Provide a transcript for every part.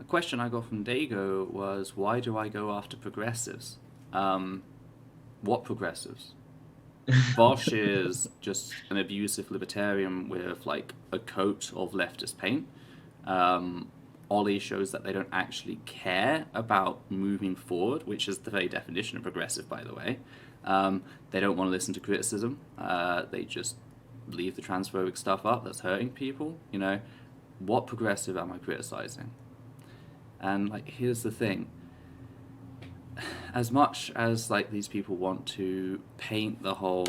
question I got from Dago was, why do I go after progressives? What progressives? Vaush is just an abusive libertarian with like a coat of leftist paint. Ollie shows that they don't actually care about moving forward, which is the very definition of progressive, by the way. They don't want to listen to criticism. They just leave the transphobic stuff up that's hurting people. You know, what progressive am I criticizing? And like, here's the thing. As much as like these people want to paint the whole,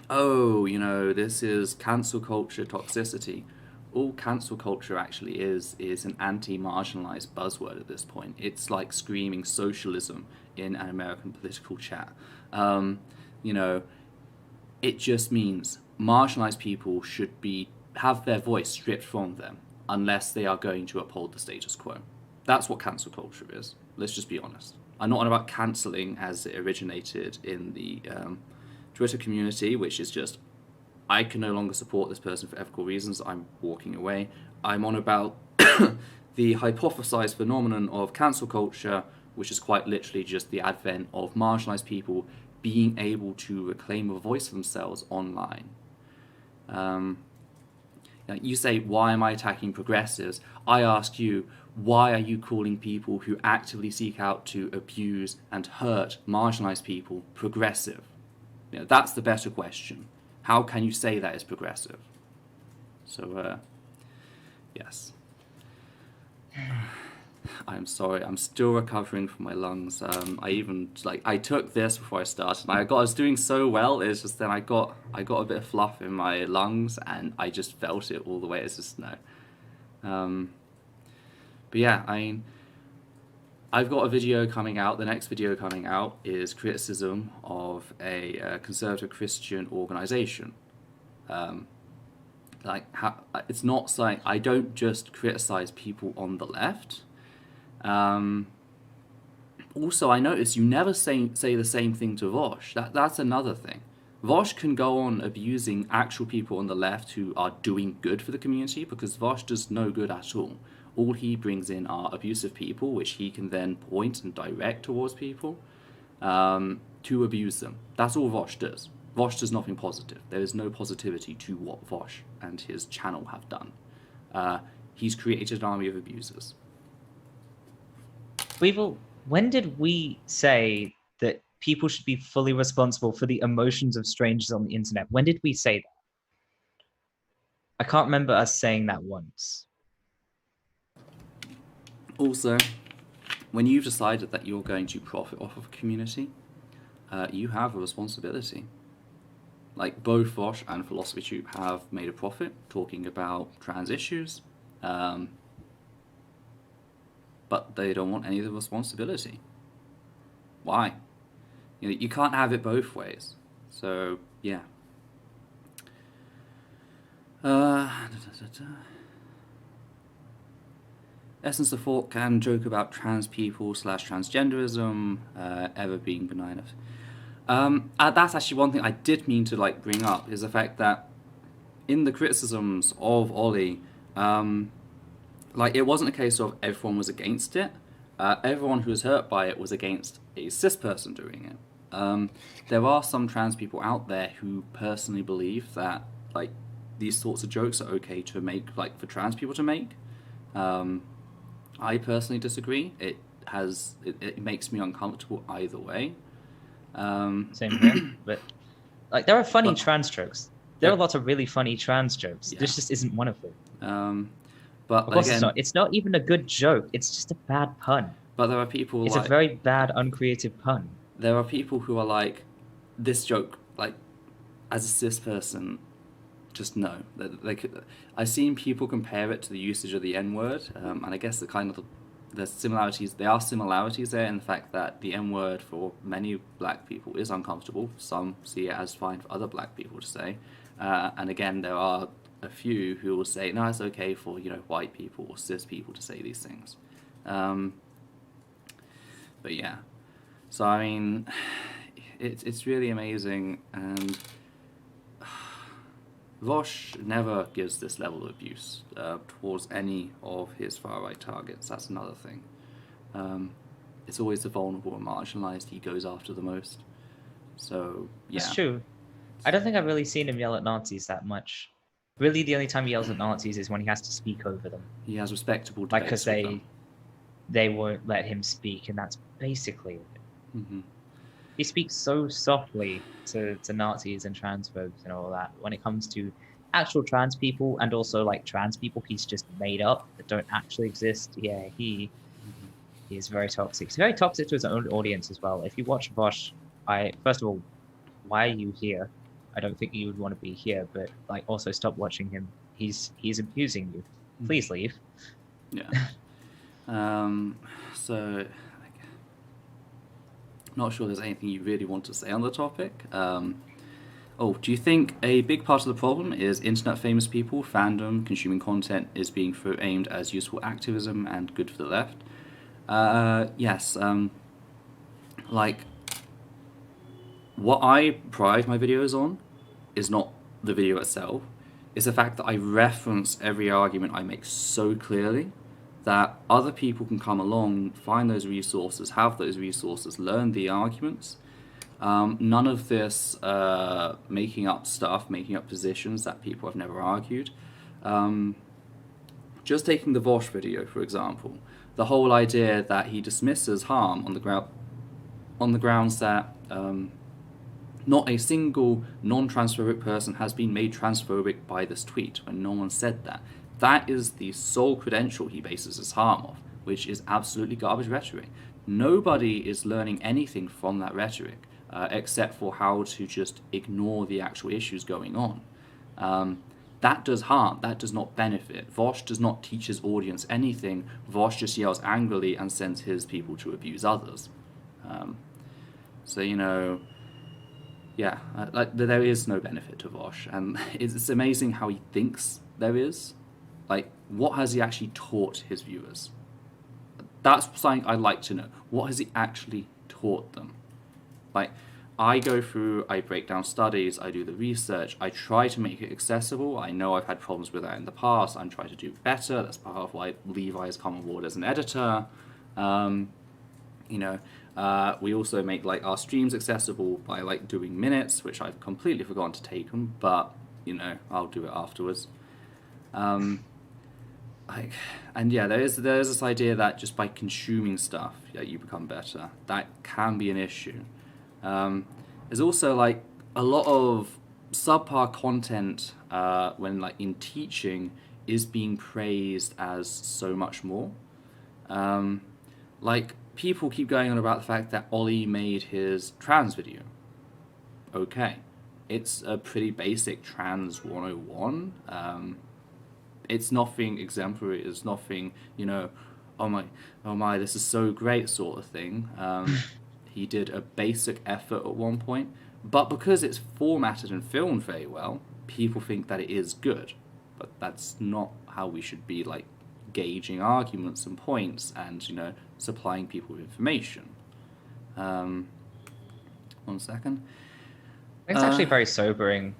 oh, you know, this is cancel culture toxicity. All cancel culture actually is an anti-marginalized buzzword at this point. It's like screaming socialism in an American political chat. You know, it just means marginalized people should have their voice stripped from them unless they are going to uphold the status quo. That's what cancel culture is. Let's just be honest. I'm not on about cancelling as it originated in the Twitter community, which is just, I can no longer support this person for ethical reasons, I'm walking away. I'm on about the hypothesized phenomenon of cancel culture, which is quite literally just the advent of marginalized people being able to reclaim a voice for themselves online. You say, why am I attacking progressives? I ask you, why are you calling people who actively seek out to abuse and hurt marginalized people progressive? You know, that's the better question. How can you say that is progressive? So, yes. I'm sorry, I'm still recovering from my lungs. I took this before I started, and I was doing so well, it's just then I got a bit of fluff in my lungs, and I just felt it all the way. It's just, no. But yeah, I mean, I've got a video coming out. The next video coming out is criticism of a conservative Christian organization. It's not like I don't just criticize people on the left. Also, I notice you never say the same thing to Vaush. That's another thing. Vaush can go on abusing actual people on the left who are doing good for the community, because Vaush does no good at all. All he brings in are abusive people, which he can then point and direct towards people to abuse them. That's all Vaush does. Vaush does nothing positive. There is no positivity to what Vaush and his channel have done. He's created an army of abusers. Weevil, when did we say that people should be fully responsible for the emotions of strangers on the internet? When did we say that? I can't remember us saying that once. Also, when you've decided that you're going to profit off of a community, you have a responsibility. Like, both Vaush and PhilosophyTube have made a profit talking about trans issues, but they don't want any of the responsibility. Why? You know, you can't have it both ways. So, yeah. EssenceOfThought can joke about trans people / transgenderism ever being benign. That's actually one thing I did mean to bring up, is the fact that in the criticisms of Ollie, it wasn't a case of everyone was against it. Everyone who was hurt by it was against a cis person doing it. There are some trans people out there who personally believe that these sorts of jokes are okay to make, for trans people to make. I personally disagree. It makes me uncomfortable either way. Same here. But there are funny trans jokes. There are lots of really funny trans jokes. Yeah. This just isn't one of them. But of course, again, it's not even a good joke. It's just a bad pun. But there are people. It's a very bad, uncreative pun. There are people who are like, this joke, as a cis person, just no. I've seen people compare it to the usage of the N-word, and I guess the similarities. There are similarities there in the fact that the N-word for many black people is uncomfortable. Some see it as fine for other black people to say, and again, there are a few who will say, no, it's okay for white people or cis people to say these things. But yeah, so I mean, it's really amazing, and Vaush never gives this level of abuse towards any of his far-right targets. That's another thing. It's always the vulnerable and marginalized he goes after the most. So, yeah. That's true. I don't think I've really seen him yell at Nazis that much. Really, the only time he yells at Nazis is when he has to speak over them. He has respectable Like, debates because with them. they won't let him speak, and that's basically it. Mm-hmm. He speaks so softly to Nazis and transphobes and all that. When it comes to actual trans people, and also like trans people he's just made up that don't actually exist, yeah, he is very toxic. He's very toxic to his own audience as well. If you watch Vaush, first of all, why are you here? I don't think you would want to be here, but like also stop watching him. He's abusing you. Please leave. Yeah. So, not sure there's anything you really want to say on the topic. Do you think a big part of the problem is internet famous people, fandom, consuming content is being aimed as useful activism and good for the left? Yes. What I pride my videos on is not the video itself. It's the fact that I reference every argument I make so clearly that other people can come along, find those resources, have those resources, learn the arguments. None of this making up stuff, making up positions that people have never argued. Just taking the Vaush video, for example, the whole idea that he dismisses harm on the grounds that not a single non-transphobic person has been made transphobic by this tweet, when no one said that. That is the sole credential he bases his harm off, which is absolutely garbage rhetoric. Nobody is learning anything from that rhetoric, except for how to just ignore the actual issues going on. That does harm, that does not benefit. Vaush does not teach his audience anything. Vaush just yells angrily and sends his people to abuse others. There is no benefit to Vaush, and it's amazing how he thinks there is. Like, what has he actually taught his viewers? That's something I'd like to know. What has he actually taught them? Like, I break down studies, I do the research, I try to make it accessible. I know I've had problems with that in the past, I'm trying to do better. That's part of why Levi has come on board as an editor. We also make our streams accessible by doing minutes, which I've completely forgotten to take them, but I'll do it afterwards. There's this idea that just by consuming stuff, you become better. That can be an issue. There's also a lot of subpar content when in teaching is being praised as so much more. People keep going on about the fact that Ollie made his trans video. Okay, it's a pretty basic trans 101. It's nothing exemplary. It's nothing, oh my, this is so great sort of thing. He did a basic effort at one point, but because it's formatted and filmed very well, people think that it is good. But that's not how we should be gauging arguments and points and supplying people with information. 1 second. I think it's actually very sobering.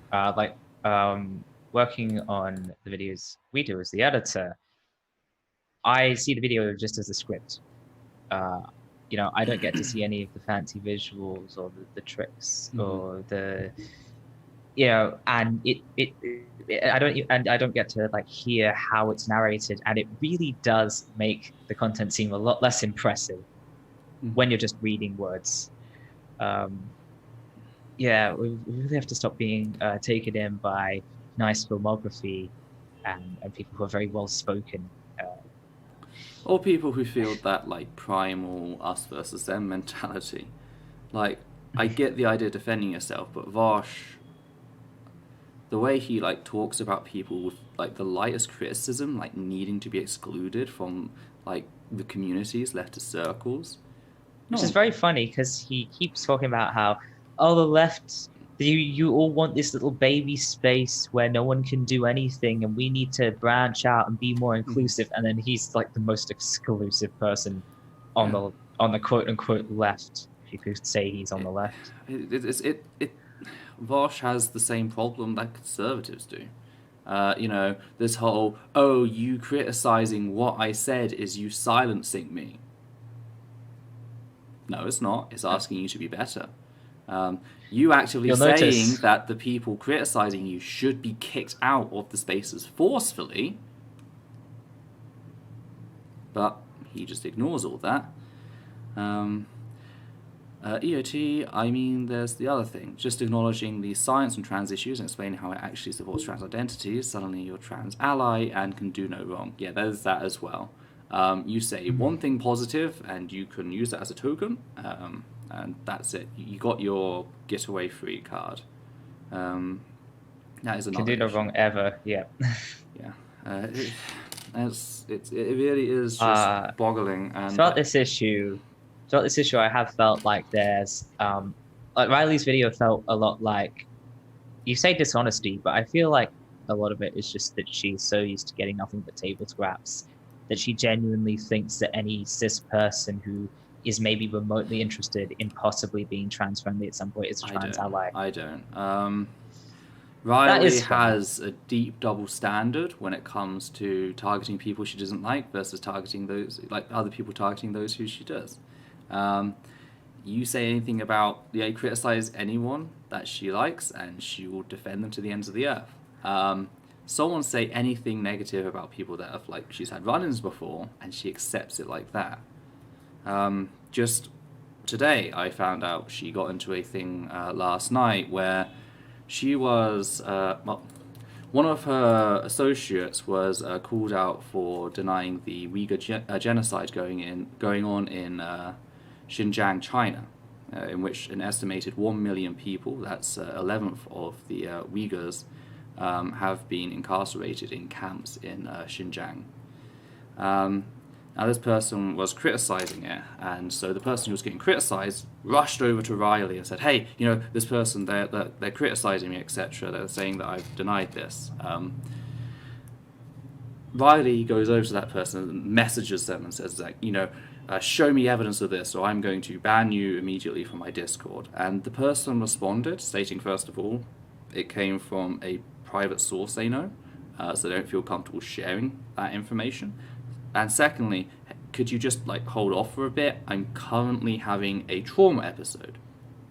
Working on the videos we do as the editor, I see the video just as a script. I don't get to see any of the fancy visuals or the tricks or the, and I don't get to hear how it's narrated, and it really does make the content seem a lot less impressive when you're just reading words. We really have to stop being taken in by nice filmography and people who are very well spoken. Or people who feel that primal us versus them mentality. I get the idea of defending yourself, but Vaush, the way he talks about people with the lightest criticism, needing to be excluded from the communities, leftist circles. Which is very funny because he keeps talking about how, the left, you all want this little baby space where no one can do anything, and we need to branch out and be more inclusive. And then he's the most exclusive person on the quote unquote left, if you could say he's on the left. Vaush has the same problem that conservatives do. You know, this whole, oh, you criticizing what I said is you silencing me. No, it's not. It's asking you to be better. You actively You'll saying notice. that the people criticizing you should be kicked out of the spaces forcefully, but he just ignores all that. EOT, I mean, there's the other thing. Just acknowledging the science on trans issues and explaining how it actually supports trans identities. Suddenly you're a trans ally and can do no wrong. Yeah, there's that as well. You say one thing positive and you can use that as a token, and that's it. You got your getaway free card. That is another Can do no issue. wrong ever. Yeah. Yeah. It really is just boggling. And throughout this issue, I have felt like there's like Riley's video felt a lot like, you say dishonesty, but I feel like a lot of it is just that she's so used to getting nothing but table scraps that she genuinely thinks that any cis person who is maybe remotely interested in possibly being trans friendly at some point is a trans ally. I don't. Riley is fair. has a deep double standard when it comes to targeting people she doesn't like versus targeting those, like other people targeting those who she does. You say anything about, criticize anyone that she likes and she will defend them to the ends of the earth. Someone say anything negative about people that have, like, she's had run-ins before and she accepts it like that. Just today I found out she got into a thing last night where she was, one of her associates was called out for denying the Uyghur genocide going on in Xinjiang, China, in which an estimated 1 million people, that's 11th of the Uyghurs, have been incarcerated in camps in Xinjiang. Now this person was criticizing it, and so the person who was getting criticized rushed over to Riley and said, hey, this person, they're criticizing me, etc. They're saying that I've denied this. Riley goes over to that person and messages them and says, like, show me evidence of this or I'm going to ban you immediately from my Discord. And the person responded, stating, first of all, it came from a private source they know, so they don't feel comfortable sharing that information. And secondly, could you just hold off for a bit? I'm currently having a trauma episode.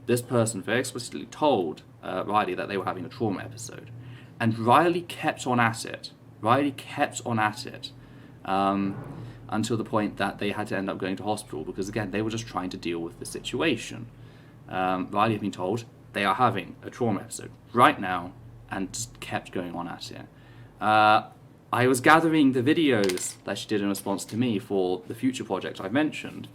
This person very explicitly told Riley that they were having a trauma episode. And Riley kept on at it. Until the point that they had to end up going to hospital because, again, they were just trying to deal with the situation. Riley had been told they are having a trauma episode right now and just kept going on at it. I was gathering the videos that she did in response to me for the future project I mentioned.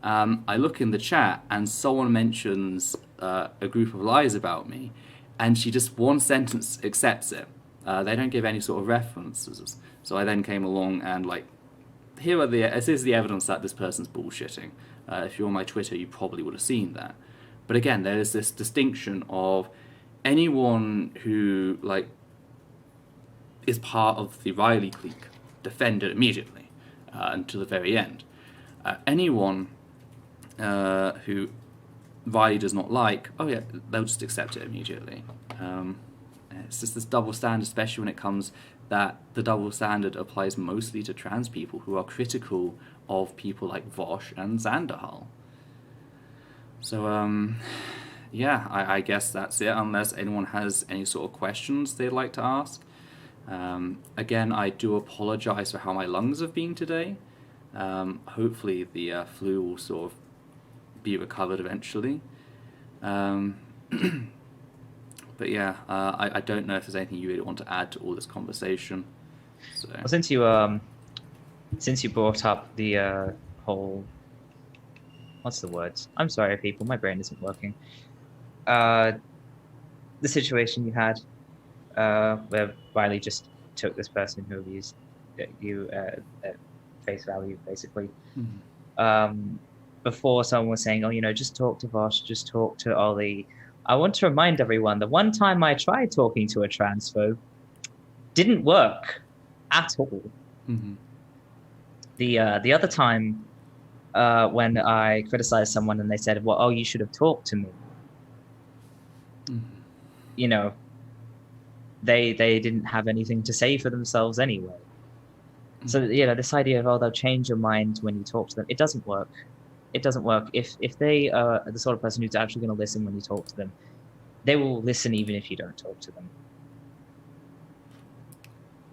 I look in the chat and someone mentions a group of lies about me, and she just one sentence accepts it. They don't give any sort of references. So I then came along and this is the evidence that this person's bullshitting. If you're on my Twitter, you probably would have seen that. But again, there is this distinction of anyone who is part of the Riley clique, defended immediately until the very end. Anyone who Riley does not like, oh yeah, they'll just accept it immediately. It's just this double standard, especially when it comes that the double standard applies mostly to trans people who are critical of people like Vaush and Xanderhal. So, I guess that's it, unless anyone has any sort of questions they'd like to ask. Again, I do apologize for how my lungs have been today. Hopefully the flu will sort of be recovered eventually. But yeah, I don't know if there's anything you really want to add to all this conversation. So. Well, since you brought up the whole, what's the words? I'm sorry, people, my brain isn't working. The situation you had where Riley just took this person who abused you at face value, basically. Mm-hmm. Before someone was saying, oh, just talk to Vaush, just talk to Ollie. I want to remind everyone, the one time I tried talking to a transphobe didn't work at all. Mm-hmm. The other time when I criticized someone and they said, well, oh, you should have talked to me. Mm-hmm. you know, they didn't have anything to say for themselves anyway. So, you know, this idea of, oh, they'll change your mind when you talk to them, it doesn't work. It doesn't work. If they are the sort of person who's actually going to listen when you talk to them, they will listen even if you don't talk to them.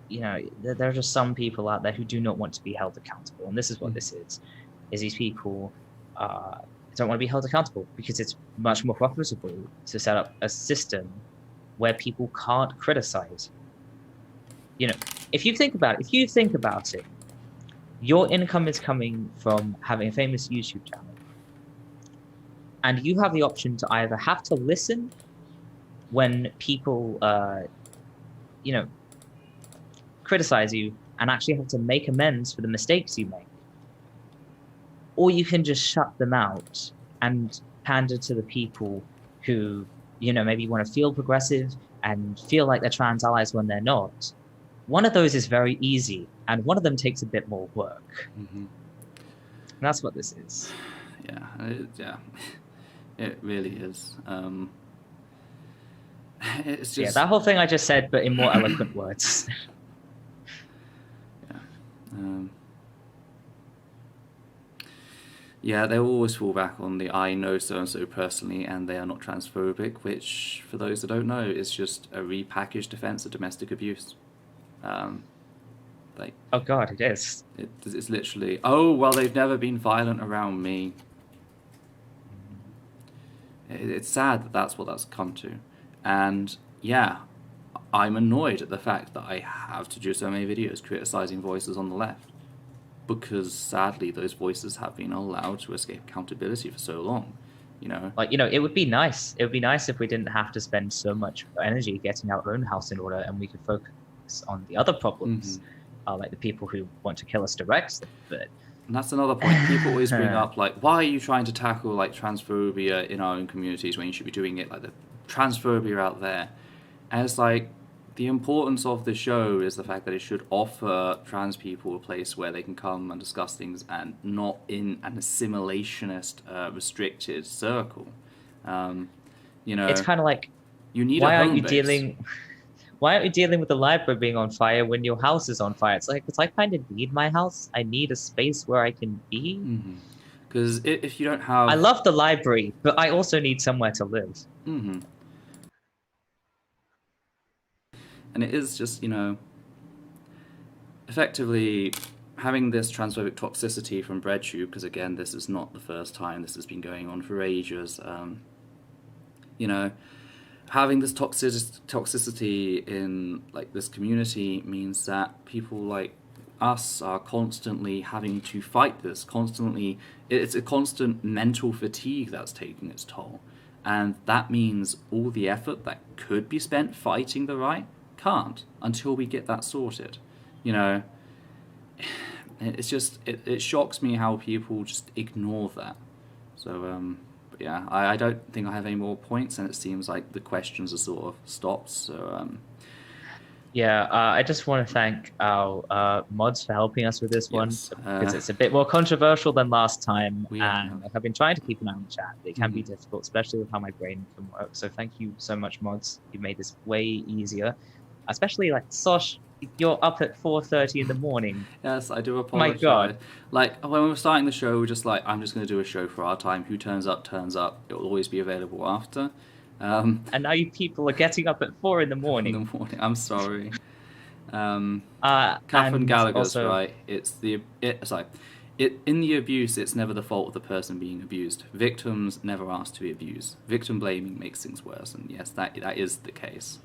You know, there are just some people out there who do not want to be held accountable, and this is what this is these people don't want to be held accountable because it's much more profitable to set up a system where people can't criticize. You know, if you think about it, your income is coming from having a famous YouTube channel, and you have the option to either have to listen when people, you know, criticize you and actually have to make amends for the mistakes you make, or you can just shut them out and pander to the people who, you know, maybe want to feel progressive and feel like they're trans allies when they're not. One of those is very easy, and one of them takes a bit more work. And that's what this is. Yeah, it really is. It's just... Yeah, that whole thing I just said, but in more eloquent words. Yeah, they always fall back on the I know so-and-so personally and they are not transphobic, which, for those that don't know, is just a repackaged defense of domestic abuse. Like, oh God, it is. It's literally, oh, well, they've never been violent around me. It's sad that that's what that's come to. And, yeah, I'm annoyed at the fact that I have to do so many videos criticizing voices on the left. Because, sadly, those voices have been allowed to escape accountability for so long, you know? Like, you know, it would be nice. It would be nice if we didn't have to spend so much energy getting our own house in order and we could focus on the other problems, like the people who want to kill us directly. But and that's another point. People always bring up, like, why are you trying to tackle, like, transphobia in our own communities when you should be doing it, like, the transphobia out there? And it's like, the importance of the show is the fact that it should offer trans people a place where they can come and discuss things and not in an assimilationist, restricted circle. You know, it's kind of like, you need why a home aren't you base. Why aren't you dealing with the library being on fire when your house is on fire? It's like, because I kind of need my house. I need a space where I can be. Because if you don't have... I love the library, but I also need somewhere to live. And it is just, you know, effectively having this transphobic toxicity from BreadTube, because again, this is not the first time, this has been going on for ages, you know, having this toxicity in, like, this community means that people like us are constantly having to fight this, constantly, it's a constant mental fatigue that's taking its toll. And that means all the effort that could be spent fighting the right can't until we get that sorted. You know, it's just, it shocks me how people just ignore that. So, but yeah, I don't think I have any more points, and it seems like the questions are sort of stopped. So, yeah, I just want to thank our mods for helping us with this one, because it's a bit more controversial than last time, and I've been trying to keep an eye on the chat. It can be difficult, especially with how my brain can work. So thank you so much, mods. You made this way easier. Especially, like, Sosh, you're up at 4:30 in the morning. Yes, I do apologize. My God. Like, when we were starting the show, we were just like, I'm just going to do a show for our time. Who turns up, turns up. It will always be available after. And now you people are getting up at 4 in the morning. In the morning. I'm sorry. Catherine Gallagher's also... right. In the abuse, it's never the fault of the person being abused. Victims never ask to be abused. Victim blaming makes things worse, and yes, that is the case.